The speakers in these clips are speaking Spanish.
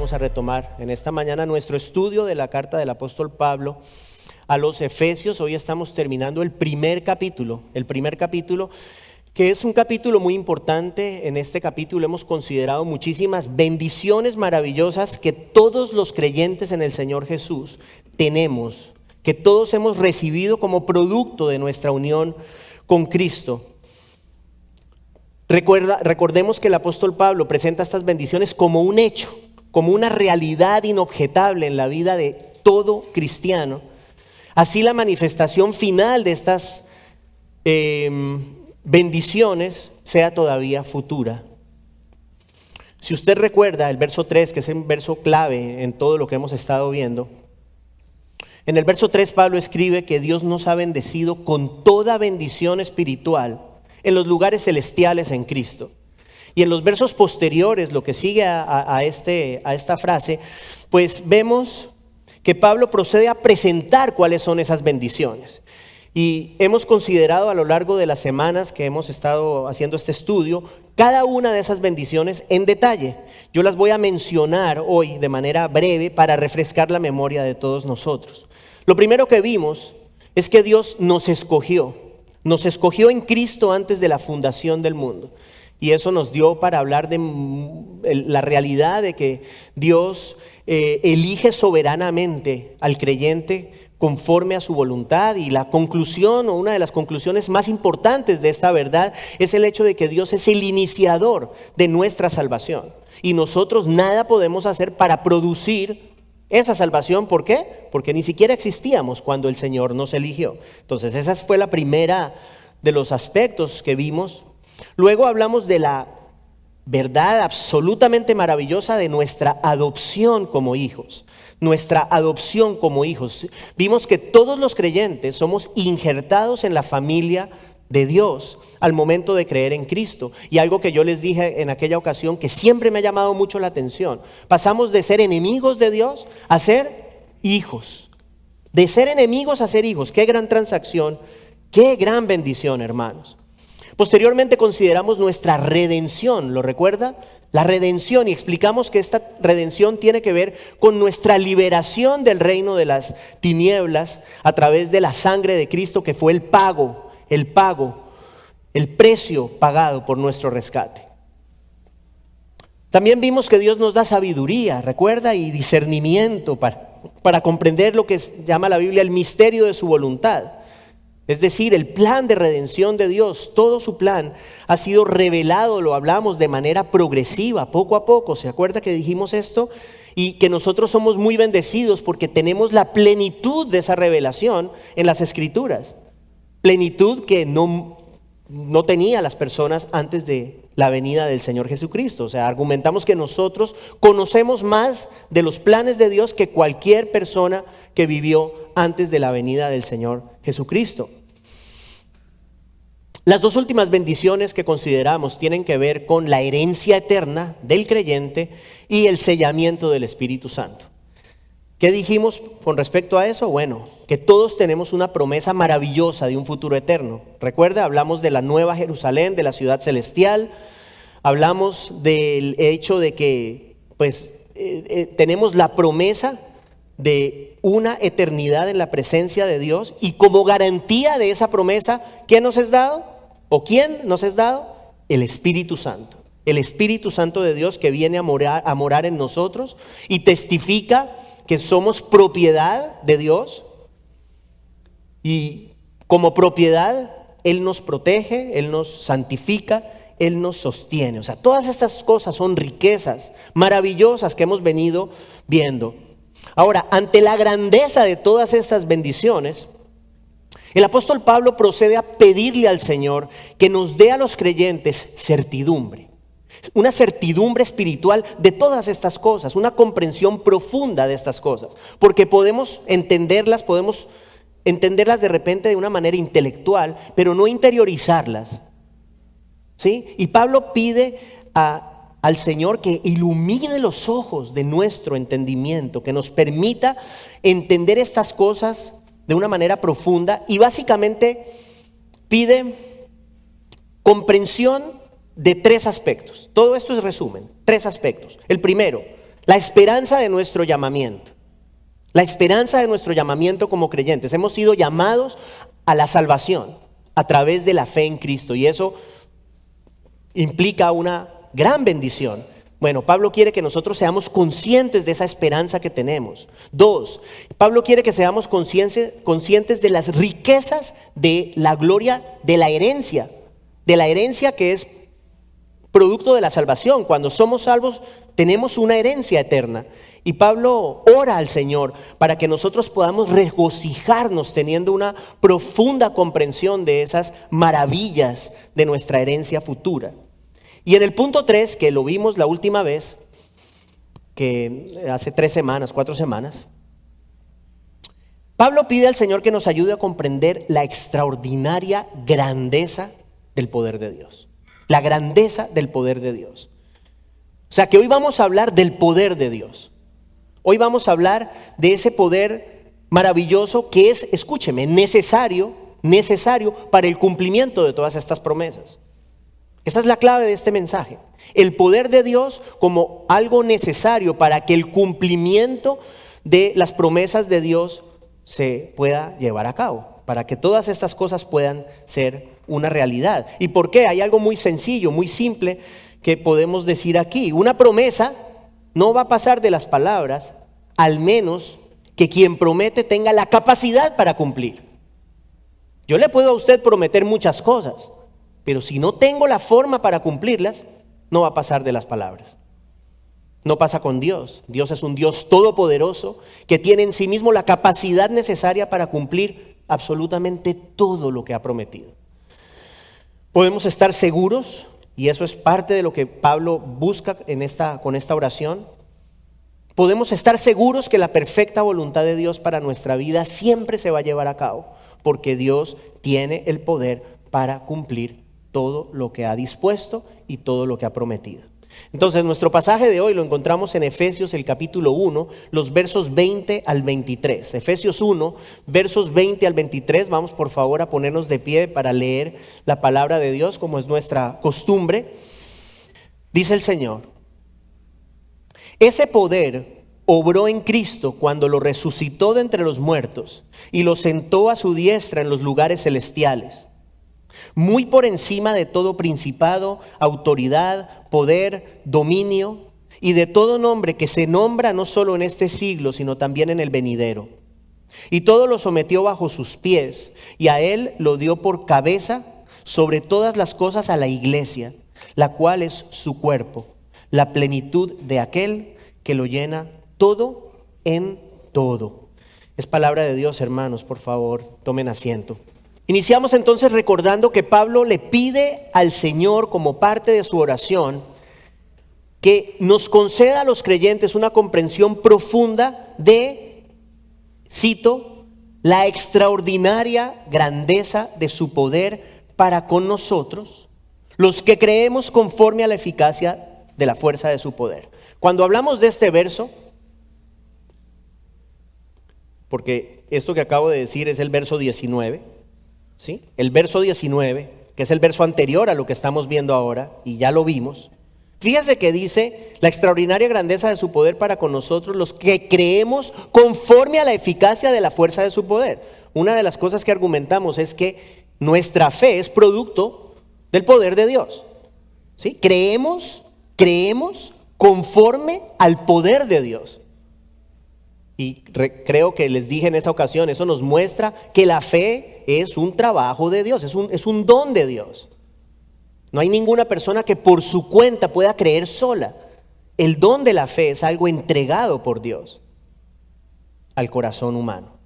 vamos a retomar en esta mañana nuestro estudio de la carta del apóstol Pablo a los Efesios. Hoy estamos terminando el primer capítulo, que es un capítulo muy importante. En este capítulo hemos considerado muchísimas bendiciones maravillosas que todos los creyentes en el Señor Jesús tenemos, que todos hemos recibido como producto de nuestra unión con Cristo. Recordemos que el apóstol Pablo presenta estas bendiciones como un hecho, como una realidad inobjetable en la vida de todo cristiano. Así la manifestación final de estas bendiciones sea todavía futura. Si usted recuerda el verso 3, que es un verso clave en todo lo que hemos estado viendo, en el verso 3 Pablo escribe que Dios nos ha bendecido con toda bendición espiritual en los lugares celestiales en Cristo. Y en los versos posteriores, lo que sigue a esta frase, pues vemos que Pablo procede a presentar cuáles son esas bendiciones. Y hemos considerado a lo largo de las semanas que hemos estado haciendo este estudio, cada una de esas bendiciones en detalle. Yo las voy a mencionar hoy de manera breve para refrescar la memoria de todos nosotros. Lo primero que vimos es que Dios nos escogió en Cristo antes de la fundación del mundo. Y eso nos dio para hablar de la realidad de que Dios elige soberanamente al creyente conforme a su voluntad. Y la conclusión, o una de las conclusiones más importantes de esta verdad, es el hecho de que Dios es el iniciador de nuestra salvación. Y nosotros nada podemos hacer para producir esa salvación. ¿Por qué? Porque ni siquiera existíamos cuando el Señor nos eligió. Entonces esa fue la primera de los aspectos que vimos. Luego hablamos de la verdad absolutamente maravillosa de nuestra adopción como hijos. Nuestra adopción como hijos. Vimos que todos los creyentes somos injertados en la familia de Dios al momento de creer en Cristo. Y algo que yo les dije en aquella ocasión que siempre me ha llamado mucho la atención: pasamos de ser enemigos de Dios a ser hijos. De ser enemigos a ser hijos. Qué gran transacción, qué gran bendición, hermanos. Posteriormente consideramos nuestra redención, ¿lo recuerda? La redención, y explicamos que esta redención tiene que ver con nuestra liberación del reino de las tinieblas a través de la sangre de Cristo, que fue el precio pagado por nuestro rescate. También vimos que Dios nos da sabiduría, recuerda, y discernimiento para comprender lo que llama la Biblia el misterio de su voluntad. Es decir, el plan de redención de Dios, todo su plan ha sido revelado, lo hablamos de manera progresiva, poco a poco. ¿Se acuerda que dijimos esto? Y que nosotros somos muy bendecidos porque tenemos la plenitud de esa revelación en las Escrituras. Plenitud que no tenían las personas antes de la venida del Señor Jesucristo. O sea, argumentamos que nosotros conocemos más de los planes de Dios que cualquier persona que vivió antes de la venida del Señor Jesucristo. Las dos últimas bendiciones que consideramos tienen que ver con la herencia eterna del creyente y el sellamiento del Espíritu Santo. ¿Qué dijimos con respecto a eso? Bueno, que todos tenemos una promesa maravillosa de un futuro eterno. Recuerda, hablamos de la nueva Jerusalén, de la ciudad celestial. Hablamos del hecho de que tenemos la promesa de una eternidad en la presencia de Dios. Y como garantía de esa promesa, ¿qué nos es dado? ¿O quién nos es dado? El Espíritu Santo. El Espíritu Santo de Dios que viene a morar en nosotros y testifica que somos propiedad de Dios, y como propiedad Él nos protege, Él nos santifica, Él nos sostiene. O sea, todas estas cosas son riquezas maravillosas que hemos venido viendo. Ahora, ante la grandeza de todas estas bendiciones, el apóstol Pablo procede a pedirle al Señor que nos dé a los creyentes certidumbre. Una certidumbre espiritual de todas estas cosas, una comprensión profunda de estas cosas, porque podemos entenderlas de repente de una manera intelectual, pero no interiorizarlas, ¿sí? Y Pablo pide al Señor que ilumine los ojos de nuestro entendimiento, que nos permita entender estas cosas de una manera profunda, y básicamente pide comprensión de tres aspectos. Todo esto es resumen, tres aspectos. El primero, La esperanza de nuestro llamamiento. La esperanza de nuestro llamamiento como creyentes. Hemos sido llamados a la salvación a través de la fe en Cristo. Y eso implica una gran bendición. Bueno, Pablo quiere que nosotros seamos conscientes de esa esperanza que tenemos. 2, Pablo quiere que seamos conscientes de las riquezas de la gloria, de la herencia que es producto de la salvación. Cuando somos salvos tenemos una herencia eterna. Y Pablo ora al Señor para que nosotros podamos regocijarnos teniendo una profunda comprensión de esas maravillas de nuestra herencia futura. Y en el punto 3, que lo vimos la última vez, que hace 4 semanas, Pablo pide al Señor que nos ayude a comprender la extraordinaria grandeza del poder de Dios. La grandeza del poder de Dios. O sea que hoy vamos a hablar del poder de Dios. Hoy vamos a hablar de ese poder maravilloso que es, escúcheme, necesario para el cumplimiento de todas estas promesas. Esa es la clave de este mensaje. El poder de Dios como algo necesario para que el cumplimiento de las promesas de Dios se pueda llevar a cabo. Para que todas estas cosas puedan ser una realidad. ¿Y por qué? Hay algo muy sencillo, muy simple que podemos decir aquí. Una promesa no va a pasar de las palabras, al menos que quien promete tenga la capacidad para cumplir. Yo le puedo a usted prometer muchas cosas, pero si no tengo la forma para cumplirlas, no va a pasar de las palabras. No pasa con Dios. Dios es un Dios todopoderoso que tiene en sí mismo la capacidad necesaria para cumplir absolutamente todo lo que ha prometido. Podemos estar seguros, y eso es parte de lo que Pablo busca con esta oración. Podemos estar seguros que la perfecta voluntad de Dios para nuestra vida siempre se va a llevar a cabo, porque Dios tiene el poder para cumplir todo lo que ha dispuesto y todo lo que ha prometido. Entonces, nuestro pasaje de hoy lo encontramos en Efesios, el capítulo 1, los versos 20 al 23. Efesios 1, versos 20 al 23. Vamos por favor a ponernos de pie para leer la palabra de Dios, como es nuestra costumbre. Dice el Señor: ese poder obró en Cristo cuando lo resucitó de entre los muertos y lo sentó a su diestra en los lugares celestiales, muy por encima de todo principado, autoridad, poder, dominio y de todo nombre que se nombra no solo en este siglo, sino también en el venidero. Y todo lo sometió bajo sus pies, y a él lo dio por cabeza sobre todas las cosas a la iglesia, la cual es su cuerpo, la plenitud de aquel que lo llena todo en todo. Es palabra de Dios, hermanos, por favor, tomen asiento. Iniciamos entonces recordando que Pablo le pide al Señor, como parte de su oración, que nos conceda a los creyentes una comprensión profunda de, cito, la extraordinaria grandeza de su poder para con nosotros, los que creemos conforme a la eficacia de la fuerza de su poder. Cuando hablamos de este verso, porque esto que acabo de decir es el verso 19, ¿sí? El verso 19, que es el verso anterior a lo que estamos viendo ahora, y ya lo vimos. Fíjese que dice la extraordinaria grandeza de su poder para con nosotros, los que creemos conforme a la eficacia de la fuerza de su poder. Una de las cosas que argumentamos es que nuestra fe es producto del poder de Dios, ¿sí? Creemos conforme al poder de Dios. Y creo que les dije en esa ocasión, eso nos muestra que la fe es un trabajo de Dios, es un don de Dios. No hay ninguna persona que por su cuenta pueda creer sola. El don de la fe es algo entregado por Dios al corazón humano.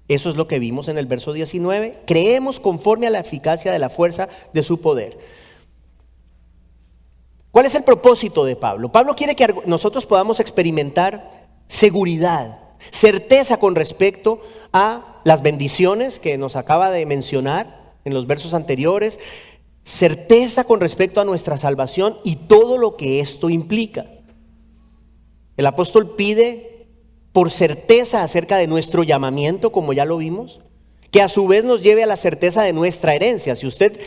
Eso es lo que vimos en el verso 19. Creemos conforme a la eficacia de la fuerza de su poder. ¿Cuál es el propósito de Pablo? Pablo quiere que nosotros podamos experimentar seguridad, certeza con respecto a las bendiciones que nos acaba de mencionar en los versos anteriores, certeza con respecto a nuestra salvación y todo lo que esto implica. El apóstol pide por certeza acerca de nuestro llamamiento, como ya lo vimos, que a su vez nos lleve a la certeza de nuestra herencia. Si usted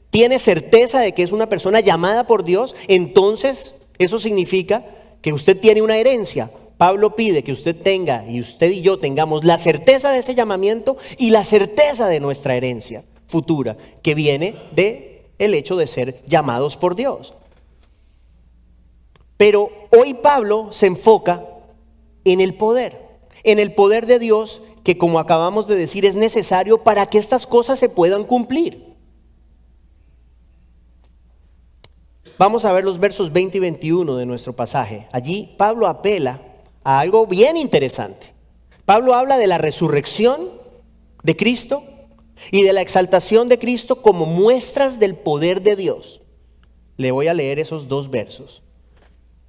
tiene certeza de que es una persona llamada por Dios, entonces eso significa que usted tiene una herencia. Pablo pide que usted tenga, y usted y yo tengamos la certeza de ese llamamiento y la certeza de nuestra herencia futura, que viene de el hecho de ser llamados por Dios. Pero hoy Pablo se enfoca en el poder de Dios, que como acabamos de decir es necesario para que estas cosas se puedan cumplir. Vamos a ver los versos 20 y 21 de nuestro pasaje. Allí Pablo apela a algo bien interesante. Pablo habla de la resurrección de Cristo y de la exaltación de Cristo como muestras del poder de Dios. Le voy a leer esos dos versos.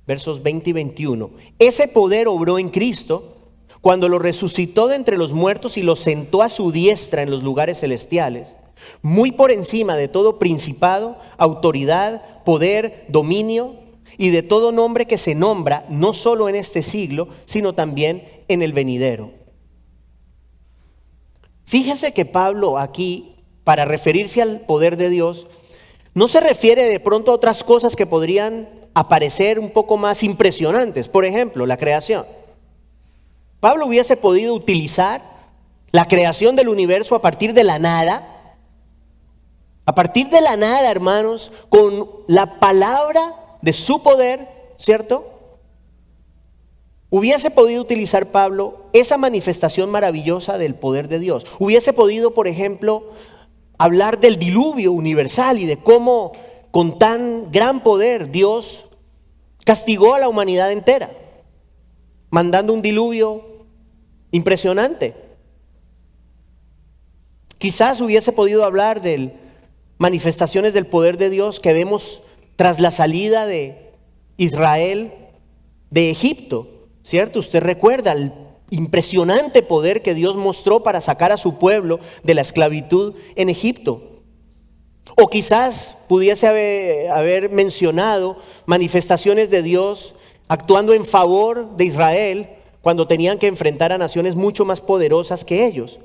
Versos 20 y 21. Ese poder obró en Cristo cuando lo resucitó de entre los muertos y lo sentó a su diestra en los lugares celestiales, muy por encima de todo principado, autoridad, poder, dominio y de todo nombre que se nombra, no solo en este siglo, sino también en el venidero. Fíjese que Pablo aquí, para referirse al poder de Dios, no se refiere de pronto a otras cosas que podrían aparecer un poco más impresionantes. Por ejemplo, la creación. Pablo hubiese podido utilizar la creación del universo a partir de la nada. A partir de la nada, hermanos, con la palabra de su poder, ¿cierto? Hubiese podido utilizar Pablo esa manifestación maravillosa del poder de Dios. Hubiese podido, por ejemplo, hablar del diluvio universal y de cómo con tan gran poder Dios castigó a la humanidad entera, mandando un diluvio impresionante. Quizás hubiese podido hablar de manifestaciones del poder de Dios que vemos tras la salida de Israel de Egipto, ¿cierto? Usted recuerda el impresionante poder que Dios mostró para sacar a su pueblo de la esclavitud en Egipto. O quizás pudiese haber mencionado manifestaciones de Dios actuando en favor de Israel cuando tenían que enfrentar a naciones mucho más poderosas que ellos.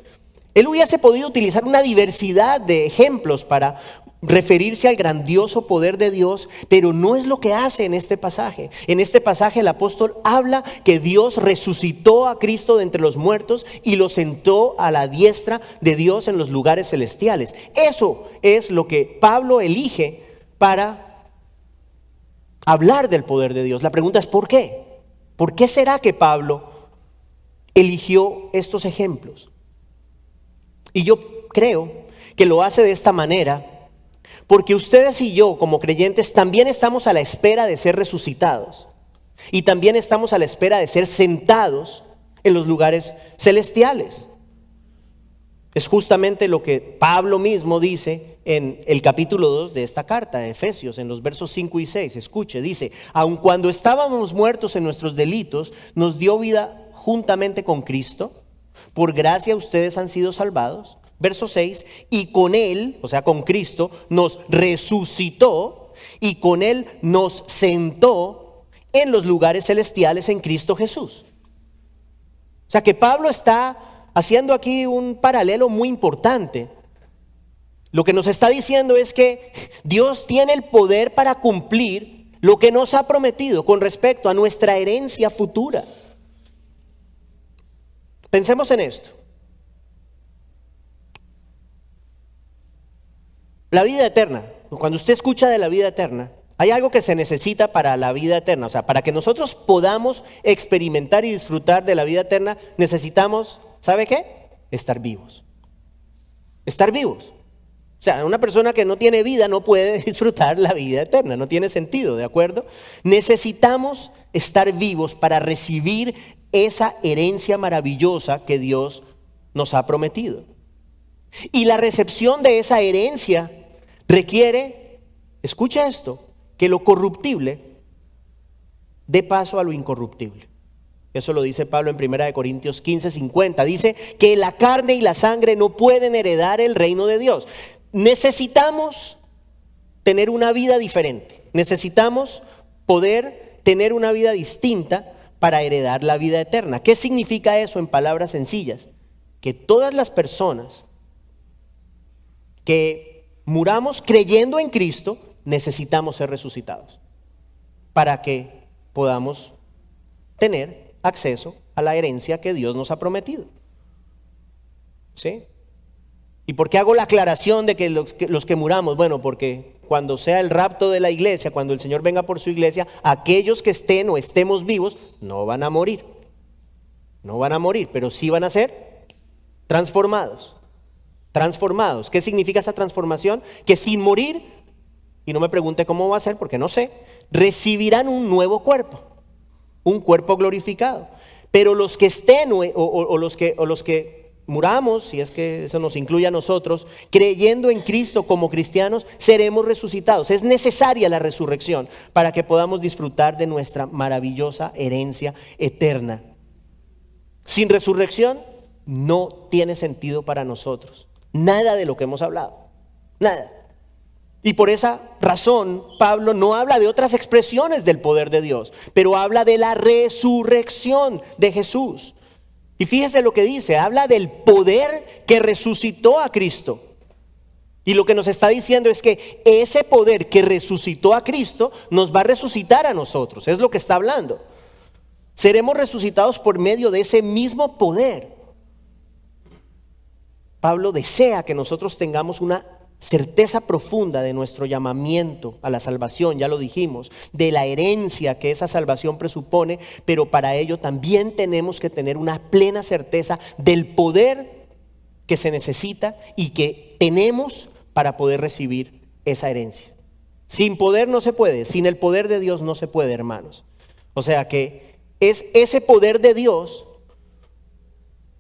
Él hubiese podido utilizar una diversidad de ejemplos para referirse al grandioso poder de Dios, pero no es lo que hace en este pasaje. En este pasaje el apóstol habla que Dios resucitó a Cristo de entre los muertos y lo sentó a la diestra de Dios en los lugares celestiales. Eso es lo que Pablo elige para hablar del poder de Dios. La pregunta es ¿por qué? ¿Por qué será que Pablo eligió estos ejemplos? Y yo creo que lo hace de esta manera porque ustedes y yo como creyentes también estamos a la espera de ser resucitados y también estamos a la espera de ser sentados en los lugares celestiales. Es justamente lo que Pablo mismo dice en el capítulo 2 de esta carta de Efesios, en los versos 5 y 6. Escuche, dice: aun cuando estábamos muertos en nuestros delitos, nos dio vida juntamente con Cristo. Por gracia ustedes han sido salvados. Verso 6, y con Él, o sea con Cristo, nos resucitó y con Él nos sentó en los lugares celestiales en Cristo Jesús. O sea que Pablo está haciendo aquí un paralelo muy importante. Lo que nos está diciendo es que Dios tiene el poder para cumplir lo que nos ha prometido con respecto a nuestra herencia futura. Pensemos en esto. La vida eterna, cuando usted escucha de la vida eterna, hay algo que se necesita para la vida eterna. O sea, para que nosotros podamos experimentar y disfrutar de la vida eterna, necesitamos, ¿sabe qué? Estar vivos. Estar vivos. O sea, una persona que no tiene vida no puede disfrutar la vida eterna, no tiene sentido, ¿de acuerdo? Necesitamos estar vivos para recibir esa herencia maravillosa que Dios nos ha prometido. Y la recepción de esa herencia requiere, escucha esto, que lo corruptible dé paso a lo incorruptible. Eso lo dice Pablo en 1 Corintios 15:50. Dice que la carne y la sangre no pueden heredar el reino de Dios. Necesitamos tener una vida diferente. Necesitamos poder tener una vida distinta para heredar la vida eterna. ¿Qué significa eso en palabras sencillas? Que todas las personas que muramos creyendo en Cristo necesitamos ser resucitados para que podamos tener acceso a la herencia que Dios nos ha prometido. ¿Sí? ¿Y por qué hago la aclaración de que los que muramos? Bueno, porque cuando sea el rapto de la iglesia, cuando el Señor venga por su iglesia, aquellos que estén o estemos vivos no van a morir. No van a morir, pero sí van a ser transformados. Transformados. ¿Qué significa esa transformación? Que sin morir, y no me pregunte cómo va a ser porque no sé, recibirán un nuevo cuerpo, un cuerpo glorificado. Pero los que estén o los que muramos, si es que eso nos incluye a nosotros, creyendo en Cristo como cristianos, seremos resucitados. Es necesaria la resurrección para que podamos disfrutar de nuestra maravillosa herencia eterna. Sin resurrección no tiene sentido para nosotros. Nada de lo que hemos hablado. Nada. Y por esa razón, Pablo no habla de otras expresiones del poder de Dios, pero habla de la resurrección de Jesús. Y fíjese lo que dice, habla del poder que resucitó a Cristo. Y lo que nos está diciendo es que ese poder que resucitó a Cristo nos va a resucitar a nosotros, es lo que está hablando. Seremos resucitados por medio de ese mismo poder. Pablo desea que nosotros tengamos una certeza profunda de nuestro llamamiento a la salvación, ya lo dijimos, de la herencia que esa salvación presupone, pero para ello también tenemos que tener una plena certeza del poder que se necesita y que tenemos para poder recibir esa herencia. Sin poder no se puede, sin el poder de Dios no se puede, hermanos. O sea que es ese poder de Dios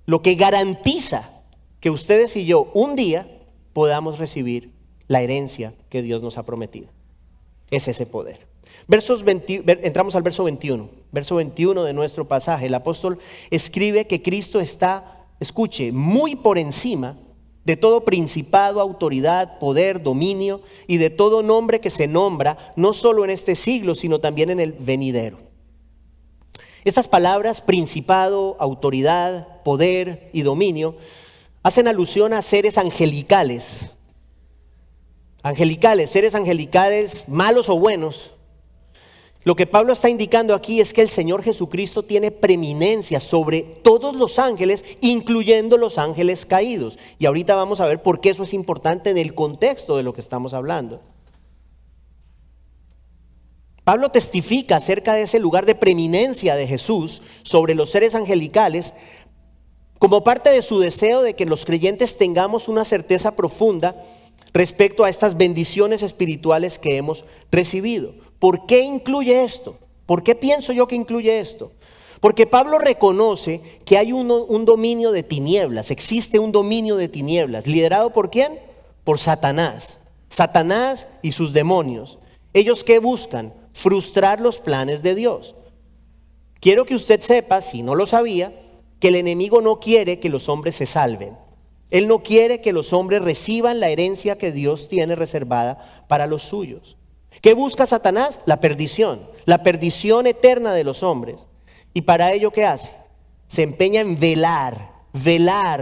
lo que garantiza que ustedes y yo un día podamos recibir la herencia que Dios nos ha prometido. Es ese poder. Entramos al verso 21. Verso 21 de nuestro pasaje. El apóstol escribe que Cristo está, escuche, muy por encima de todo principado, autoridad, poder, dominio y de todo nombre que se nombra, no solo en este siglo, sino también en el venidero. Estas palabras, principado, autoridad, poder y dominio, hacen alusión a seres angelicales. Seres angelicales, malos o buenos. Lo que Pablo está indicando aquí es que el Señor Jesucristo tiene preeminencia sobre todos los ángeles, incluyendo los ángeles caídos. Y ahorita vamos a ver por qué eso es importante en el contexto de lo que estamos hablando. Pablo testifica acerca de ese lugar de preeminencia de Jesús sobre los seres angelicales como parte de su deseo de que los creyentes tengamos una certeza profunda respecto a estas bendiciones espirituales que hemos recibido. ¿Por qué incluye esto? ¿Por qué pienso yo que incluye esto? Porque Pablo reconoce que hay un dominio de tinieblas, existe un dominio de tinieblas, ¿liderado por quién? Por Satanás. Satanás y sus demonios. ¿Ellos qué buscan? Frustrar los planes de Dios. Quiero que usted sepa, si no lo sabía, que el enemigo no quiere que los hombres se salven. Él no quiere que los hombres reciban la herencia que Dios tiene reservada para los suyos. ¿Qué busca Satanás? La perdición eterna de los hombres. ¿Y para ello qué hace? Se empeña en velar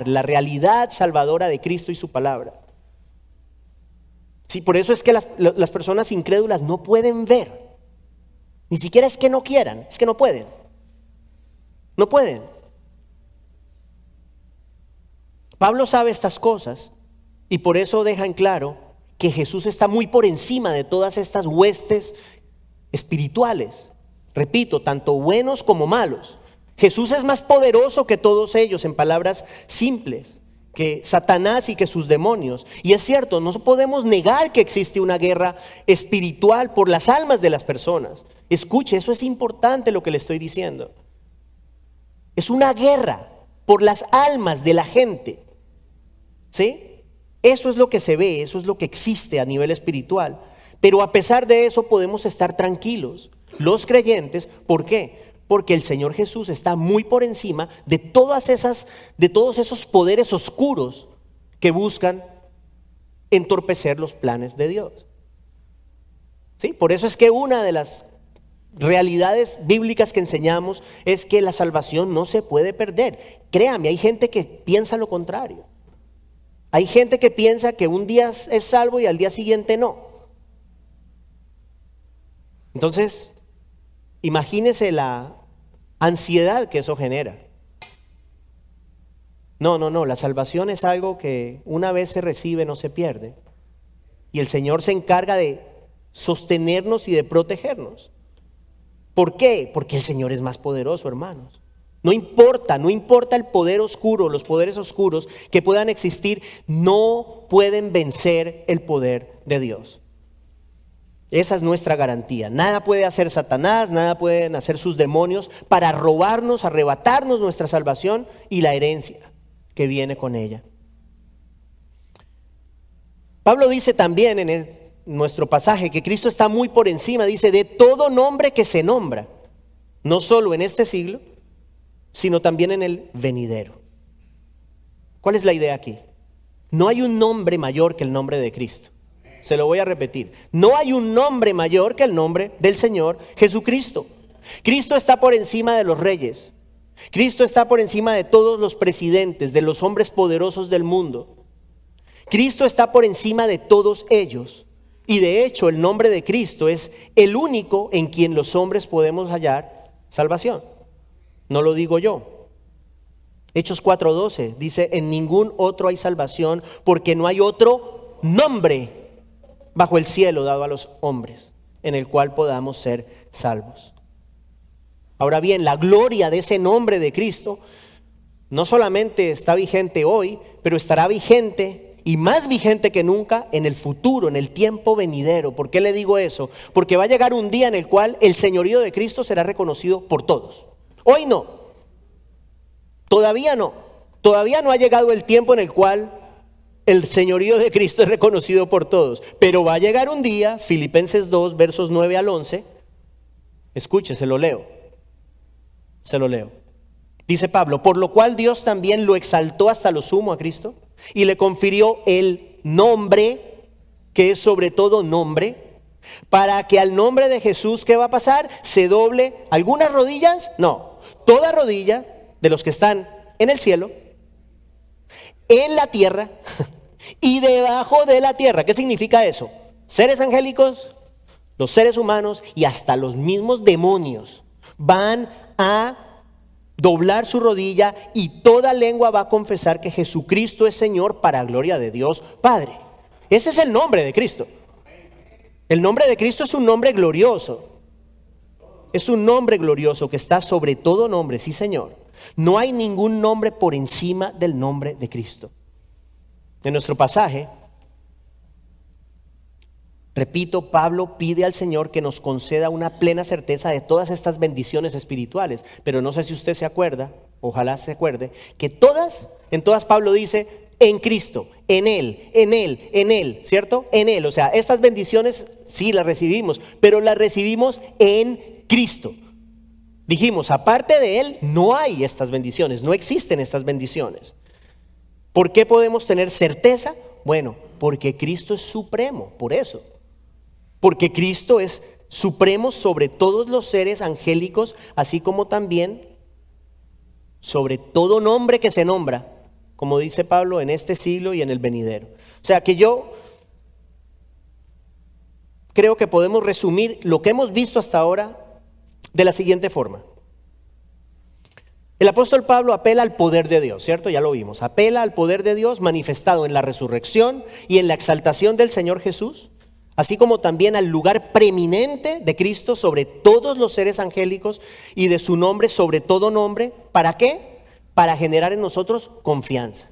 la realidad salvadora de Cristo y su palabra. Sí, por eso es que las personas incrédulas no pueden ver. Ni siquiera es que no quieran, es que no pueden. No pueden. Pablo sabe estas cosas y por eso deja en claro que Jesús está muy por encima de todas estas huestes espirituales. Repito, tanto buenos como malos. Jesús es más poderoso que todos ellos, en palabras simples, que Satanás y que sus demonios. Y es cierto, no podemos negar que existe una guerra espiritual por las almas de las personas. Escuche, eso es importante lo que le estoy diciendo. Es una guerra por las almas de la gente. ¿Sí? Eso es lo que se ve, eso es lo que existe a nivel espiritual. Pero a pesar de eso podemos estar tranquilos, los creyentes. ¿Por qué? Porque el Señor Jesús está muy por encima de todos esos poderes oscuros que buscan entorpecer los planes de Dios. ¿Sí? Por eso es que una de las realidades bíblicas que enseñamos es que la salvación no se puede perder. Créame, hay gente que piensa lo contrario. Hay gente que piensa que un día es salvo y al día siguiente no. Entonces, imagínese la ansiedad que eso genera. No, la salvación es algo que una vez se recibe no se pierde. Y el Señor se encarga de sostenernos y de protegernos. ¿Por qué? Porque el Señor es más poderoso, hermanos. No importa el poder oscuro, los poderes oscuros que puedan existir, no pueden vencer el poder de Dios. Esa es nuestra garantía. Nada puede hacer Satanás, nada pueden hacer sus demonios para robarnos, arrebatarnos nuestra salvación y la herencia que viene con ella. Pablo dice también en nuestro pasaje que Cristo está muy por encima, dice, de todo nombre que se nombra, no solo en este siglo, sino también en el venidero. ¿Cuál es la idea aquí? No hay un nombre mayor que el nombre de Cristo. Se lo voy a repetir. No hay un nombre mayor que el nombre del Señor Jesucristo. Cristo está por encima de los reyes. Cristo está por encima de todos los presidentes, de los hombres poderosos del mundo. Cristo está por encima de todos ellos. Y de hecho, el nombre de Cristo es el único en quien los hombres podemos hallar salvación. No lo digo yo. Hechos 4:12 dice, en ningún otro hay salvación, porque no hay otro nombre bajo el cielo dado a los hombres, en el cual podamos ser salvos. Ahora bien, la gloria de ese nombre de Cristo no solamente está vigente hoy, pero estará vigente y más vigente que nunca en el futuro, en el tiempo venidero. ¿Por qué le digo eso? Porque va a llegar un día en el cual el señorío de Cristo será reconocido por todos. Hoy no, todavía no ha llegado el tiempo en el cual el señorío de Cristo es reconocido por todos, pero va a llegar un día, Filipenses 2, versos 9 al 11, escuche, se lo leo. Dice Pablo, por lo cual Dios también lo exaltó hasta lo sumo a Cristo y le confirió el nombre, que es sobre todo nombre, para que al nombre de Jesús, ¿qué va a pasar? Se doble algunas rodillas, no, toda rodilla de los que están en el cielo, en la tierra y debajo de la tierra. ¿Qué significa eso? Seres angélicos, los seres humanos y hasta los mismos demonios van a doblar su rodilla y toda lengua va a confesar que Jesucristo es Señor para gloria de Dios Padre. Ese es el nombre de Cristo. El nombre de Cristo es un nombre glorioso. Es un nombre glorioso que está sobre todo nombre, sí Señor. No hay ningún nombre por encima del nombre de Cristo. En nuestro pasaje, repito, Pablo pide al Señor que nos conceda una plena certeza de todas estas bendiciones espirituales. Pero no sé si usted se acuerda, ojalá se acuerde, que en todas Pablo dice, en Cristo, en Él, ¿cierto? En Él, o sea, estas bendiciones sí las recibimos, pero las recibimos en Cristo. Dijimos, aparte de Él no hay estas bendiciones, no existen estas bendiciones. ¿Por qué podemos tener certeza? Bueno, porque Cristo es supremo, por eso. Porque Cristo es supremo sobre todos los seres angélicos, así como también sobre todo nombre que se nombra, como dice Pablo, en este siglo y en el venidero. O sea que yo creo que podemos resumir lo que hemos visto hasta ahora de la siguiente forma. El apóstol Pablo apela al poder de Dios, ¿cierto? Ya lo vimos. Apela al poder de Dios manifestado en la resurrección y en la exaltación del Señor Jesús, así como también al lugar preeminente de Cristo sobre todos los seres angélicos y de su nombre sobre todo nombre. ¿Para qué? Para generar en nosotros confianza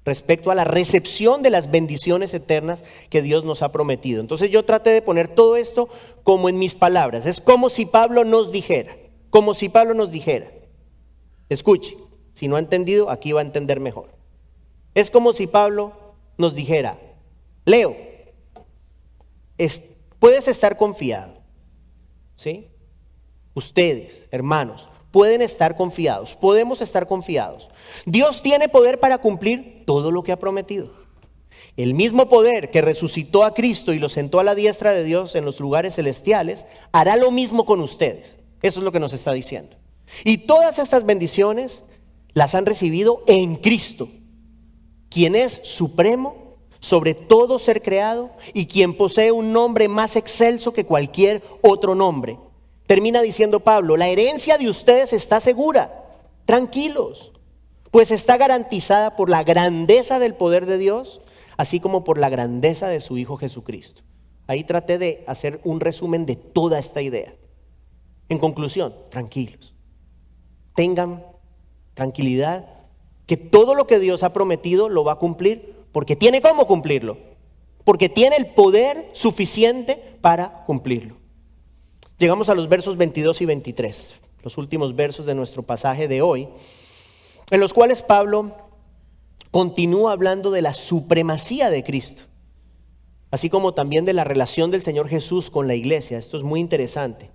respecto a la recepción de las bendiciones eternas que Dios nos ha prometido. Entonces yo traté de poner todo esto como en mis palabras. Es como si Pablo nos dijera, escuche, si no ha entendido, aquí va a entender mejor. Es como si Pablo nos dijera, Leo, puedes estar confiado, ¿sí? Ustedes, hermanos, pueden estar confiados, podemos estar confiados. Dios tiene poder para cumplir todo lo que ha prometido. El mismo poder que resucitó a Cristo y lo sentó a la diestra de Dios en los lugares celestiales, hará lo mismo con ustedes. Eso es lo que nos está diciendo. Y todas estas bendiciones las han recibido en Cristo, quien es supremo sobre todo ser creado y quien posee un nombre más excelso que cualquier otro nombre. termina diciendo Pablo, la herencia de ustedes está segura, tranquilos, pues está garantizada por la grandeza del poder de Dios, así como por la grandeza de su Hijo Jesucristo. Ahí traté de hacer un resumen de toda esta idea. En conclusión, tranquilos, tengan tranquilidad, que todo lo que Dios ha prometido lo va a cumplir, porque tiene cómo cumplirlo, porque tiene el poder suficiente para cumplirlo. Llegamos a los versos 22 y 23, los últimos versos de nuestro pasaje de hoy, en los cuales Pablo continúa hablando de la supremacía de Cristo, así como también de la relación del Señor Jesús con la iglesia. Esto es muy interesante.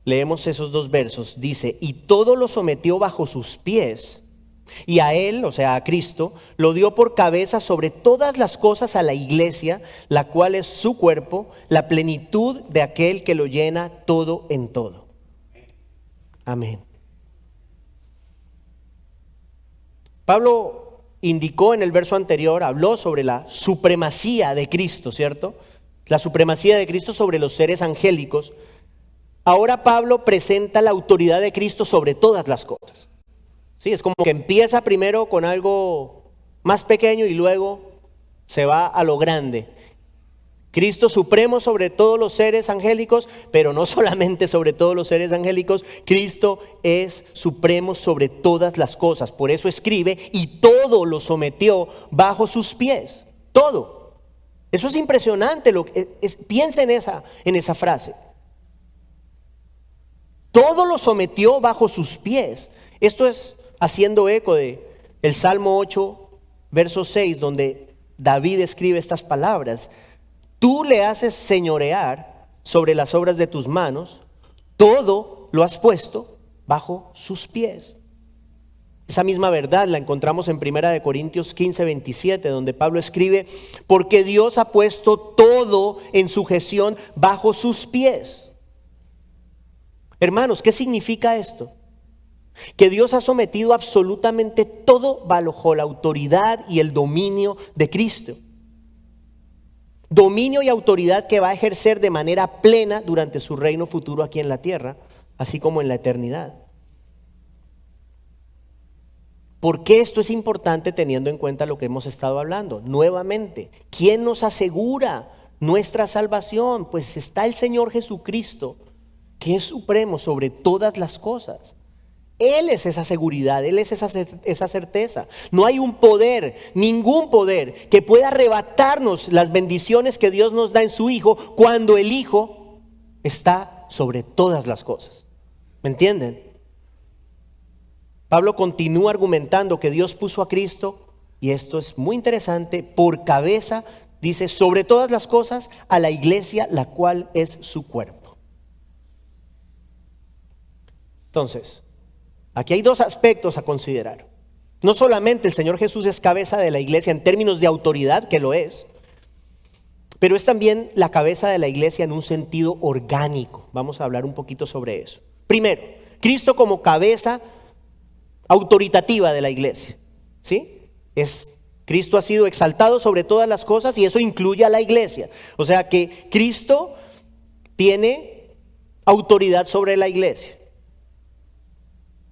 Leemos esos dos versos. Dice, y todo lo sometió bajo sus pies, y a él, o sea a Cristo, lo dio por cabeza sobre todas las cosas a la iglesia, la cual es su cuerpo, la plenitud de aquel que lo llena todo en todo. Amén. Pablo indicó en el verso anterior, habló sobre la supremacía de Cristo, ¿cierto? La supremacía de Cristo sobre los seres angélicos. Ahora Pablo presenta la autoridad de Cristo sobre todas las cosas. Sí, es como que empieza primero con algo más pequeño y luego se va a lo grande. Cristo supremo sobre todos los seres angélicos, pero no solamente sobre todos los seres angélicos, Cristo es supremo sobre todas las cosas. Por eso escribe, y todo lo sometió bajo sus pies. Todo. Eso es impresionante. Piensa en esa frase. Todo lo sometió bajo sus pies. Esto es haciendo eco de el Salmo 8, verso 6, donde David escribe estas palabras. Tú le haces señorear sobre las obras de tus manos, todo lo has puesto bajo sus pies. Esa misma verdad la encontramos en 1 Corintios 15, 27, donde Pablo escribe, porque Dios ha puesto todo en sujeción bajo sus pies. Hermanos, ¿qué significa esto? Que Dios ha sometido absolutamente todo bajo la autoridad y el dominio de Cristo. Dominio y autoridad que va a ejercer de manera plena durante su reino futuro aquí en la tierra, así como en la eternidad. ¿Por qué esto es importante teniendo en cuenta lo que hemos estado hablando? Nuevamente, ¿quién nos asegura nuestra salvación? Pues está el Señor Jesucristo, que es supremo sobre todas las cosas. Él es esa seguridad, Él es esa certeza. No hay un poder, ningún poder que pueda arrebatarnos las bendiciones que Dios nos da en su Hijo cuando el Hijo está sobre todas las cosas. ¿Me entienden? Pablo continúa argumentando que Dios puso a Cristo, y esto es muy interesante, por cabeza, dice, sobre todas las cosas, a la iglesia, la cual es su cuerpo. Entonces, aquí hay dos aspectos a considerar. No solamente el Señor Jesús es cabeza de la iglesia en términos de autoridad, que lo es, pero es también la cabeza de la iglesia en un sentido orgánico. Vamos a hablar un poquito sobre eso. Primero, Cristo como cabeza autoritativa de la iglesia, ¿sí? Cristo ha sido exaltado sobre todas las cosas y eso incluye a la iglesia. O sea que Cristo tiene autoridad sobre la iglesia.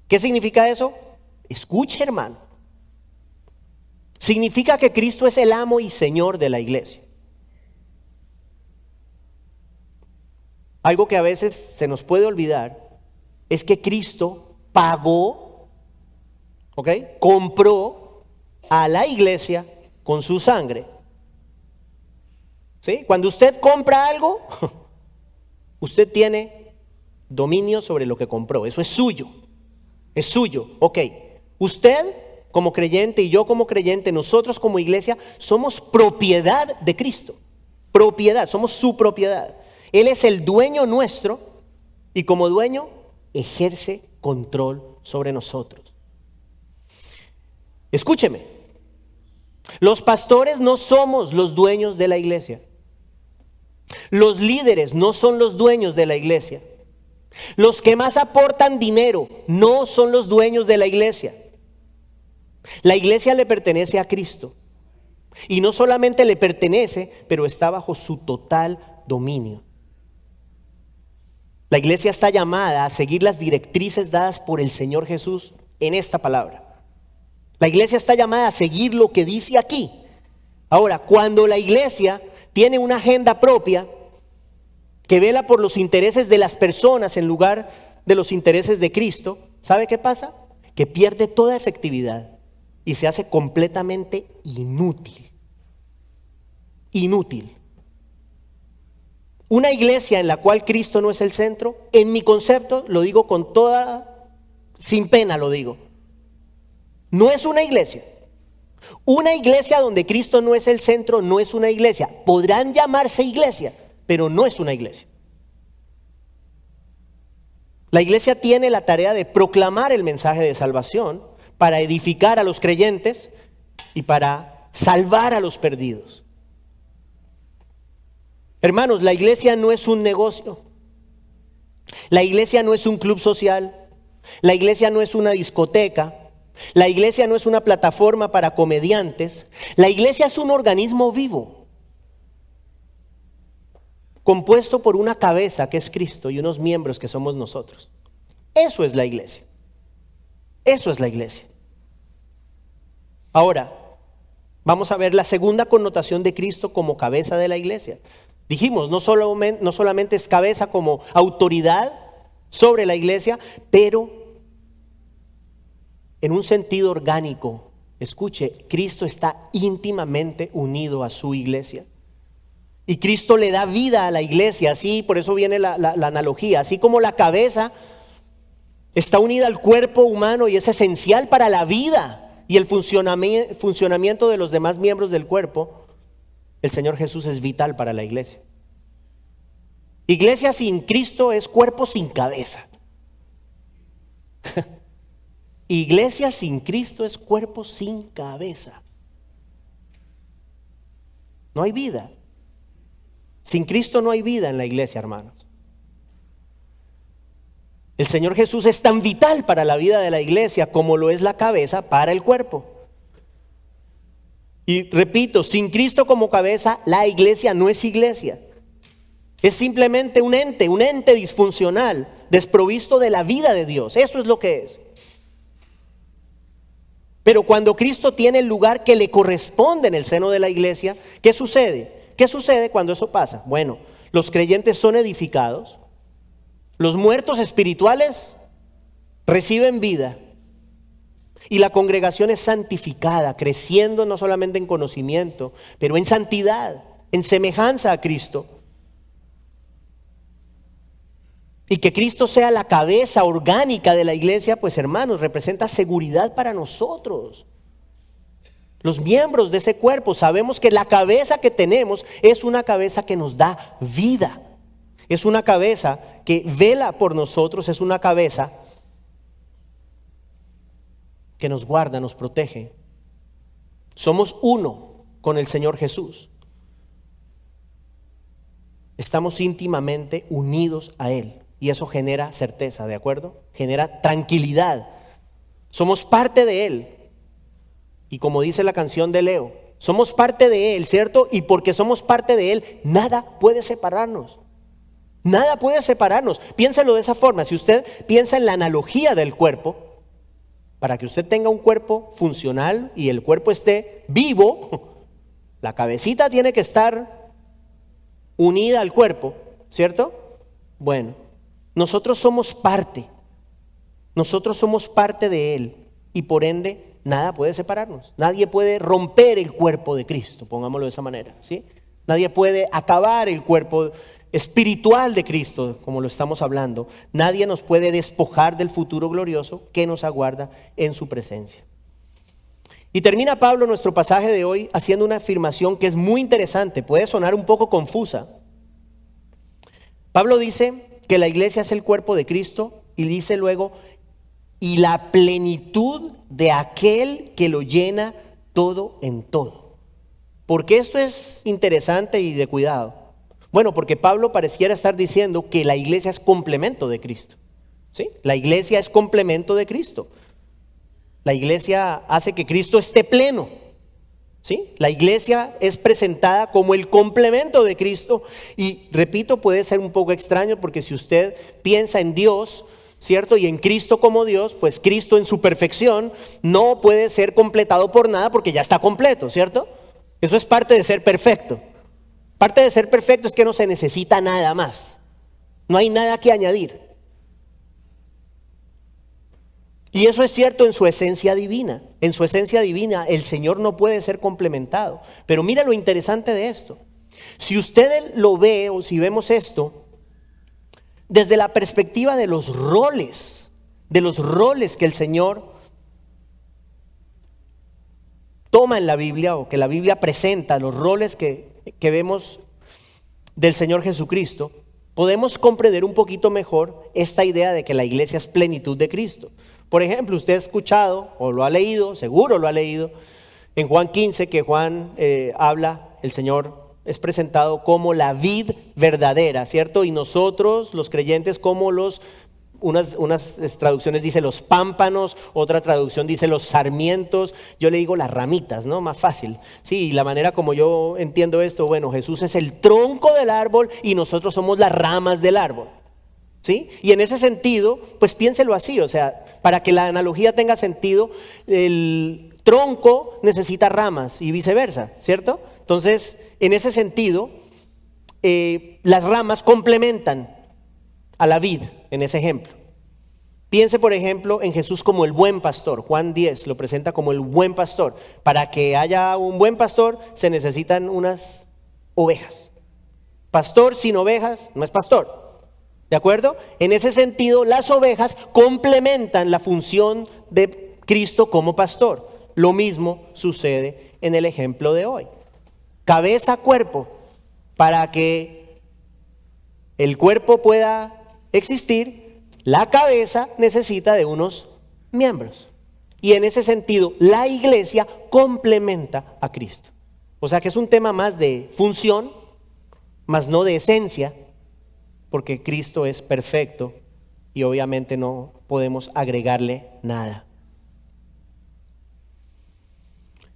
¿Qué significa eso? Escuche, hermano. Significa que Cristo es el amo y Señor de la iglesia. Algo que a veces se nos puede olvidar es que Cristo pagó, compró a la iglesia con su sangre. ¿Sí? Cuando usted compra algo, usted tiene dominio sobre lo que compró. Eso es suyo. Es suyo, Usted como creyente y yo como creyente, nosotros como iglesia, somos propiedad de Cristo. Propiedad, somos su propiedad. Él es el dueño nuestro y como dueño ejerce control sobre nosotros. Escúcheme, los pastores no somos los dueños de la iglesia. Los líderes no son los dueños de la iglesia. Los que más aportan dinero no son los dueños de la iglesia. La iglesia le pertenece a Cristo. Y no solamente le pertenece, pero está bajo su total dominio. La iglesia está llamada a seguir las directrices dadas por el Señor Jesús en esta palabra. La iglesia está llamada a seguir lo que dice aquí. Ahora, cuando la iglesia tiene una agenda propia que vela por los intereses de las personas en lugar de los intereses de Cristo, ¿sabe qué pasa? Que pierde toda efectividad y se hace completamente inútil. Inútil. Una iglesia en la cual Cristo no es el centro, en mi concepto, lo digo con toda, sin pena lo digo, no es una iglesia. Una iglesia donde Cristo no es el centro no es una iglesia. Podrán llamarse iglesia, pero no es una iglesia. La iglesia tiene la tarea de proclamar el mensaje de salvación para edificar a los creyentes y para salvar a los perdidos. Hermanos, la iglesia no es un negocio. La iglesia no es un club social. La iglesia no es una discoteca. La iglesia no es una plataforma para comediantes. La iglesia es un organismo vivo, compuesto por una cabeza que es Cristo y unos miembros que somos nosotros. Eso es la iglesia. Eso es la iglesia. Ahora, vamos a ver la segunda connotación de Cristo como cabeza de la iglesia. Dijimos, no solamente es cabeza como autoridad sobre la iglesia, pero en un sentido orgánico. Escuche, Cristo está íntimamente unido a su iglesia. Y Cristo le da vida a la iglesia, así, por eso viene la analogía. Así como la cabeza está unida al cuerpo humano y es esencial para la vida y el funcionamiento de los demás miembros del cuerpo, el Señor Jesús es vital para la iglesia. Iglesia sin Cristo es cuerpo sin cabeza. Iglesia sin Cristo es cuerpo sin cabeza. No hay vida. Sin Cristo no hay vida en la iglesia, hermanos. El Señor Jesús es tan vital para la vida de la iglesia como lo es la cabeza para el cuerpo. Y repito, sin Cristo como cabeza, la iglesia no es iglesia. Es simplemente un ente disfuncional, desprovisto de la vida de Dios. Eso es lo que es. Pero cuando Cristo tiene el lugar que le corresponde en el seno de la iglesia, ¿qué sucede? ¿Qué sucede cuando eso pasa? Bueno, los creyentes son edificados, los muertos espirituales reciben vida y la congregación es santificada, creciendo no solamente en conocimiento, pero en santidad, en semejanza a Cristo. Y que Cristo sea la cabeza orgánica de la iglesia, pues hermanos, representa seguridad para nosotros. Los miembros de ese cuerpo sabemos que la cabeza que tenemos es una cabeza que nos da vida. Es una cabeza que vela por nosotros, es una cabeza que nos guarda, nos protege. Somos uno con el Señor Jesús. Estamos íntimamente unidos a Él. Y eso genera certeza, ¿de acuerdo? Genera tranquilidad. Somos parte de Él. Y como dice la canción de Leo, somos parte de Él, ¿cierto? Y porque somos parte de Él, nada puede separarnos. Nada puede separarnos. Piénselo de esa forma. Si usted piensa en la analogía del cuerpo, para que usted tenga un cuerpo funcional y el cuerpo esté vivo, la cabecita tiene que estar unida al cuerpo, ¿cierto? Bueno. Nosotros somos parte de Él y por ende nada puede separarnos. Nadie puede romper el cuerpo de Cristo, pongámoslo de esa manera, ¿sí? Nadie puede acabar el cuerpo espiritual de Cristo, como lo estamos hablando. Nadie nos puede despojar del futuro glorioso que nos aguarda en su presencia. Y termina Pablo nuestro pasaje de hoy haciendo una afirmación que es muy interesante, puede sonar un poco confusa. Pablo dice que la iglesia es el cuerpo de Cristo y dice luego, y la plenitud de aquel que lo llena todo en todo. ¿Por qué esto es interesante y de cuidado? Bueno, porque Pablo pareciera estar diciendo que la iglesia es complemento de Cristo, ¿sí? La iglesia es complemento de Cristo. La iglesia hace que Cristo esté pleno. ¿Sí? La iglesia es presentada como el complemento de Cristo y repito, puede ser un poco extraño porque si usted piensa en Dios, ¿cierto? Y en Cristo como Dios, pues Cristo en su perfección no puede ser completado por nada porque ya está completo, ¿cierto? Eso es parte de ser perfecto. Parte de ser perfecto es que no se necesita nada más. No hay nada que añadir. Y eso es cierto en su esencia divina. En su esencia divina el Señor no puede ser complementado. Pero mira lo interesante de esto. Si usted lo ve o si vemos esto desde la perspectiva de los roles que el Señor toma en la Biblia o que la Biblia presenta, los roles que vemos del Señor Jesucristo, podemos comprender un poquito mejor esta idea de que la iglesia es plenitud de Cristo. Por ejemplo, usted ha escuchado o lo ha leído, seguro lo ha leído, en Juan 15 que Juan habla, el Señor es presentado como la vid verdadera, ¿cierto? Y nosotros, los creyentes, como unas traducciones dice los pámpanos, otra traducción dice los sarmientos, yo le digo las ramitas, ¿no? Más fácil. Sí, y la manera como yo entiendo esto, bueno, Jesús es el tronco del árbol y nosotros somos las ramas del árbol. ¿Sí? Y en ese sentido, pues piénselo así, o sea, para que la analogía tenga sentido, el tronco necesita ramas y viceversa, ¿cierto? Entonces, en ese sentido, las ramas complementan a la vid, en ese ejemplo. Piense, por ejemplo, en Jesús como el buen pastor. Juan 10 lo presenta como el buen pastor. Para que haya un buen pastor, se necesitan unas ovejas. Pastor sin ovejas no es pastor. ¿De acuerdo? En ese sentido, las ovejas complementan la función de Cristo como pastor. Lo mismo sucede en el ejemplo de hoy. Cabeza, cuerpo. Para que el cuerpo pueda existir, la cabeza necesita de unos miembros. Y en ese sentido, la iglesia complementa a Cristo. O sea que es un tema más de función, más no de esencia, porque Cristo es perfecto y obviamente no podemos agregarle nada.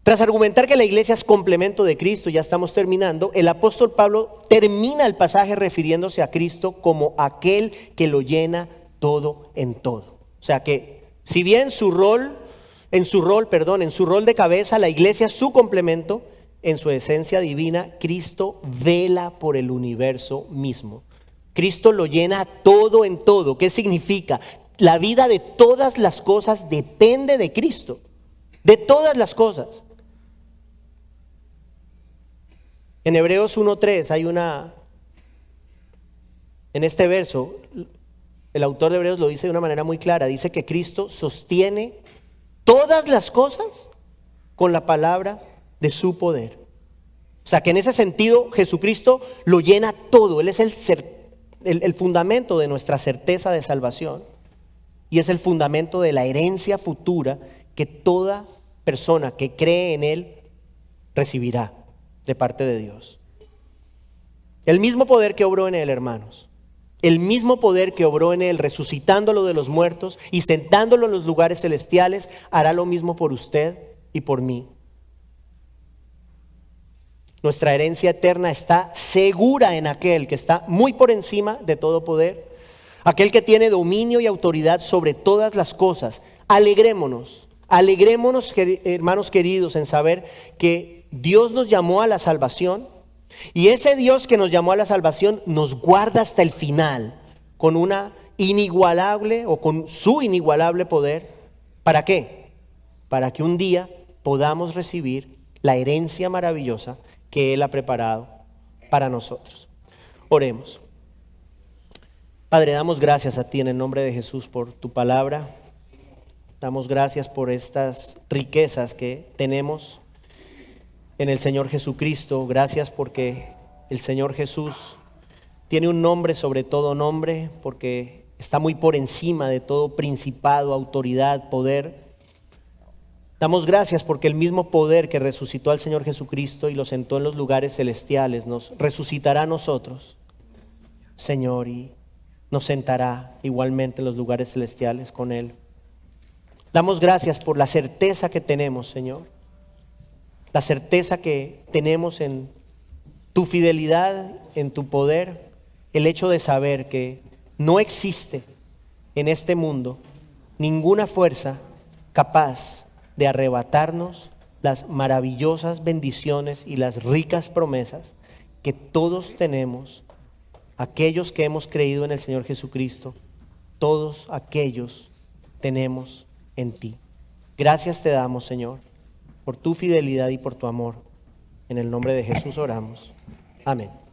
Tras argumentar que la iglesia es complemento de Cristo, ya estamos terminando, el apóstol Pablo termina el pasaje refiriéndose a Cristo como aquel que lo llena todo en todo. O sea que si bien en su rol de cabeza, la iglesia es su complemento, en su esencia divina, Cristo vela por el universo mismo. Cristo lo llena todo en todo. ¿Qué significa? La vida de todas las cosas depende de Cristo. De todas las cosas. En Hebreos 1:3 en este verso, el autor de Hebreos lo dice de una manera muy clara. Dice que Cristo sostiene todas las cosas con la palabra de su poder. O sea que en ese sentido Jesucristo lo llena todo. Él es el fundamento de nuestra certeza de salvación y es el fundamento de la herencia futura que toda persona que cree en Él recibirá de parte de Dios. El mismo poder que obró en Él, hermanos, el mismo poder que obró en Él resucitándolo de los muertos y sentándolo en los lugares celestiales, hará lo mismo por usted y por mí. Nuestra herencia eterna está segura en aquel que está muy por encima de todo poder, aquel que tiene dominio y autoridad sobre todas las cosas. Alegrémonos, hermanos queridos, en saber que Dios nos llamó a la salvación y ese Dios que nos llamó a la salvación nos guarda hasta el final con una inigualable o con su inigualable poder. ¿Para qué? Para que un día podamos recibir la herencia maravillosa que Él ha preparado para nosotros. Oremos. Padre, damos gracias a ti en el nombre de Jesús por tu palabra. Damos gracias por estas riquezas que tenemos en el Señor Jesucristo. Gracias porque el Señor Jesús tiene un nombre sobre todo nombre, porque está muy por encima de todo principado, autoridad, poder. Damos gracias porque el mismo poder que resucitó al Señor Jesucristo y lo sentó en los lugares celestiales nos resucitará a nosotros, Señor, y nos sentará igualmente en los lugares celestiales con Él. Damos gracias por la certeza que tenemos, Señor, la certeza que tenemos en tu fidelidad, en tu poder, el hecho de saber que no existe en este mundo ninguna fuerza capaz de arrebatarnos las maravillosas bendiciones y las ricas promesas que todos tenemos, aquellos que hemos creído en el Señor Jesucristo, todos aquellos tenemos en ti. Gracias te damos, Señor, por tu fidelidad y por tu amor. En el nombre de Jesús oramos. Amén.